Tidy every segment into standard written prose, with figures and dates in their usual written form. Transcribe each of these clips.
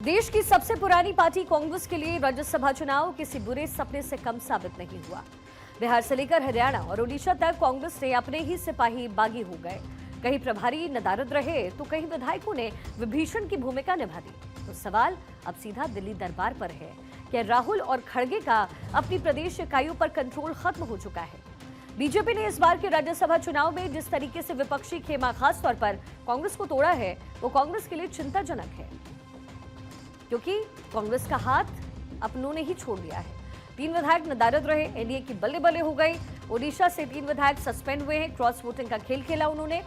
देश की सबसे पुरानी पार्टी कांग्रेस के लिए राज्यसभा चुनाव किसी बुरे सपने से कम साबित नहीं हुआ। बिहार से लेकर हरियाणा और ओडिशा तक कांग्रेस ने अपने ही सिपाही बागी हो गए। कहीं प्रभारी नदारद रहे तो कहीं विधायकों ने विभीषण की भूमिका निभा दी। तो सवाल अब सीधा दिल्ली दरबार पर है कि राहुल और खड़गे का अपनी प्रदेश इकाइयों पर कंट्रोल खत्म हो चुका है। बीजेपी ने इस बार के राज्यसभा चुनाव में जिस तरीके से विपक्षी खेमा खास तौर पर कांग्रेस को तोड़ा है, वो कांग्रेस के लिए चिंताजनक है, क्योंकि कांग्रेस का हाथ अपनों ने ही छोड़ दिया है। 3 विधायक नदारद रहे, एनडीए की बल्ले बल्ले हो गई। ओडिशा से 3 विधायक सस्पेंड हुए हैं, क्रॉस वोटिंग का खेल खेला उन्होंने।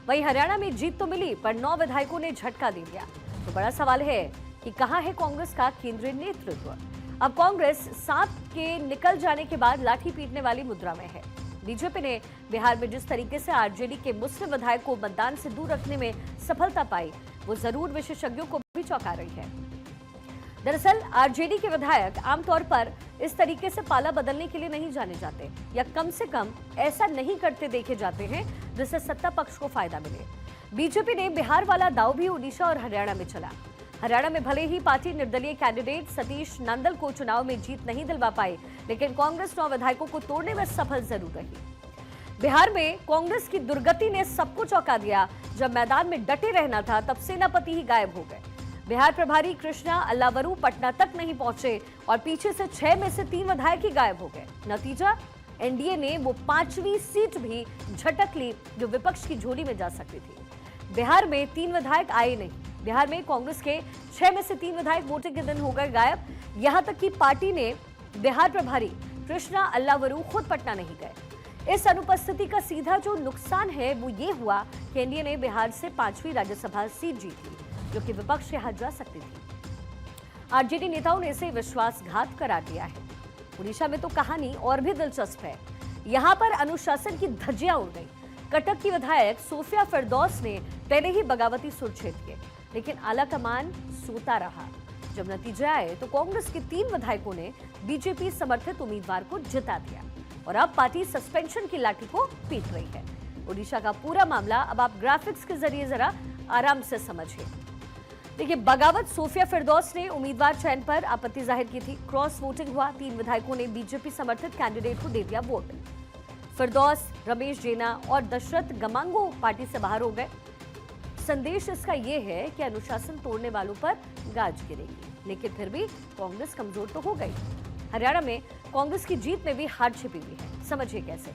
वहीं हरियाणा में जीत तो मिली, पर 9 विधायकों ने झटका दे दिया। तो बड़ा सवाल है कि कहां है कांग्रेस का केंद्रीय नेतृत्व। अब कांग्रेस सांप के निकल जाने के बाद लाठी पीटने वाली मुद्रा में है। बीजेपी ने बिहार में जिस तरीके से आरजेडी के मुस्लिम विधायक को मतदान से दूर रखने में सफलता पाई, वो जरूर विशेषज्ञों को भी चौंका रही है। दरअसल आरजेडी के विधायक आमतौर पर इस तरीके से पाला बदलने के लिए नहीं जाने जाते, या कम से कम ऐसा नहीं करते देखे जाते हैं जिससे सत्ता पक्ष को फायदा मिले। बीजेपी ने बिहार वाला दाव भी ओडिशा और हरियाणा में चला। हरियाणा में भले ही पार्टी निर्दलीय कैंडिडेट सतीश नंदल को चुनाव में जीत नहीं दिलवा पाई, लेकिन कांग्रेस 9 विधायकों को तोड़ने में सफल जरूर रही। बिहार में कांग्रेस की दुर्गति ने सबको चौंका दिया। जब मैदान में डटे रहना था, तब सेनापति ही गायब हो गए। बिहार प्रभारी कृष्णा अल्लावरू पटना तक नहीं पहुंचे और पीछे से 6 में से 3 विधायक ही गायब हो गए। नतीजा, एनडीए ने वो 5वीं सीट भी झटक ली जो विपक्ष की झोली में जा सकती थी। बिहार में 3 विधायक आए नहीं। बिहार में कांग्रेस के 6 में से 3 विधायक वोटिंग के दिन हो गए गायब। यहां तक कि पार्टी ने बिहार प्रभारी कृष्णा अल्लावरू खुद पटना नहीं गए। इस अनुपस्थिति का सीधा जो नुकसान है वो ये हुआ कि एनडीए ने बिहार से 5वीं राज्यसभा सीट जीती, जो कि विपक्ष के हाथ जा सकती थी। आरजेडी नेताओं ने इसे विश्वासघात करार दिया है। ओडिशा में तो कहानी और भी दिलचस्प है। यहां पर अनुशासन की धज्जियां उड़ गई। कटक की विधायक सोफिया फिरदौस ने पहले ही बगावती सुर छेद किए, लेकिन आला कमान सोता रहा। जब नतीजे आए तो कांग्रेस के 3 विधायकों ने बीजेपी समर्थित उम्मीदवार को जिता दिया और अब पार्टी सस्पेंशन की लाठी को पीट रही है। ओडिशा का पूरा मामला अब आप ग्राफिक्स के जरिए जरा आराम से समझिए। देखिए, बगावत सोफिया फिरदौस ने उम्मीदवार चयन पर आपत्ति जाहिर की थी। क्रॉस वोटिंग हुआ, 3 विधायकों ने बीजेपी समर्थित कैंडिडेट को दे दिया वोट। फिरदौस, रमेश जेना और दशरथ गमांगो पार्टी से बाहर हो गए। संदेश इसका यह है कि अनुशासन तोड़ने वालों पर गाज गिरेगी, लेकिन फिर भी कांग्रेस कमजोर तो हो गई। हरियाणा में कांग्रेस की जीत में भी हार छिपी हुई है। समझिए कैसे।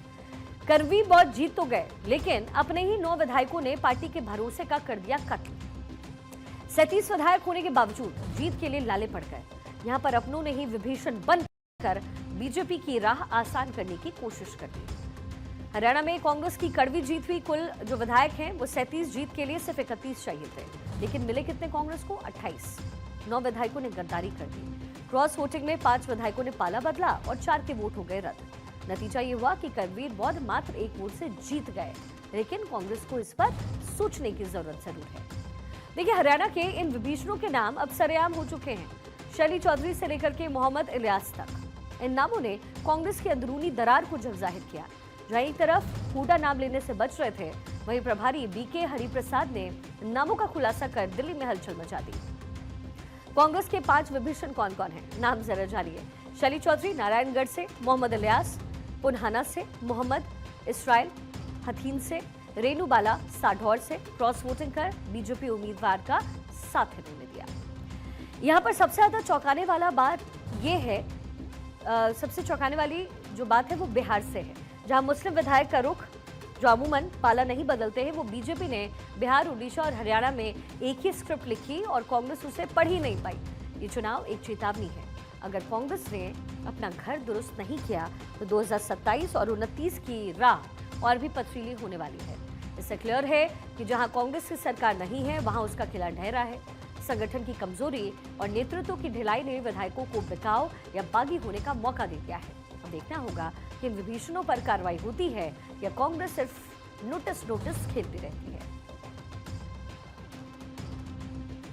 करवी बहुत जीत तो गए, लेकिन अपने ही 9 विधायकों ने पार्टी के भरोसे का कर दिया कत्ल। 37 विधायक होने के बावजूद जीत के लिए लाले पड़ गए। यहां पर अपनों ने ही विभीषण बनकर बीजेपी की राह आसान करने की कोशिश कर दी। हरियाणा में कांग्रेस की कड़वी जीत हुई। कुल जो विधायक हैं वो 37 जीत के लिए सिर्फ 31 चाहिए थे, लेकिन मिले कितने कांग्रेस को? 28। 9 विधायकों ने गद्दारी कर दी। क्रॉस वोटिंग में 5 विधायकों ने पाला बदला और 4 के वोट हो गए रद्द। नतीजा ये हुआ कि करवीर बौद्ध मात्र 1 वोट से जीत गए, लेकिन कांग्रेस को इस पर सोचने की जरूरत जरूर है। देखिए, हरियाणा के इन विभीषणों के नाम अब सरेआम हो चुके हैं। शैली चौधरी से लेकर के मोहम्मद इलियास तक। इन नामों ने कांग्रेस की अंदरूनी दरार को जग जाहिर किया। जहां एक तरफ हुडा नाम लेने से बच रहे थे, वहीं प्रभारी बीके हरिप्रसाद ने नामों का खुलासा कर दिल्ली में हलचल मचा दी। कांग्रेस के 5 विभीषण कौन कौन हैं? नाम जरा जानिए। शैली चौधरी नारायणगढ़ से, मोहम्मद इलियास पुन्हाना से, मोहम्मद इसराइल हथीन से, रेणु बाला साढौर से क्रॉस वोटिंग कर बीजेपी उम्मीदवार का साथ इन्होंने दिया। यहां पर सबसे ज्यादा चौंकाने वाला बात यह है, सबसे चौंकाने वाली जो बात है वो बिहार से है, जहां मुस्लिम विधायक का रुख जो अमूमन पाला नहीं बदलते हैं, वो बीजेपी ने बिहार, ओडिशा और हरियाणा में एक ही स्क्रिप्ट लिखी और कांग्रेस उसे पढ़ ही नहीं पाई। ये चुनाव एक चेतावनी है। अगर कांग्रेस ने अपना घर दुरुस्त नहीं किया तो 2027 और 29 की राह और भी पथरीली होने वाली है। इससे क्लियर है कि जहां कांग्रेस की सरकार नहीं है, वहां उसका किला ढहरा है। संगठन की कमजोरी और नेतृत्व की ढिलाई ने विधायकों को बिकाऊ या बागी होने का मौका दे दिया है। अब देखना होगा कि इन विभीषणों पर कार्रवाई होती है या कांग्रेस सिर्फ नोटिस खेलती रहती है।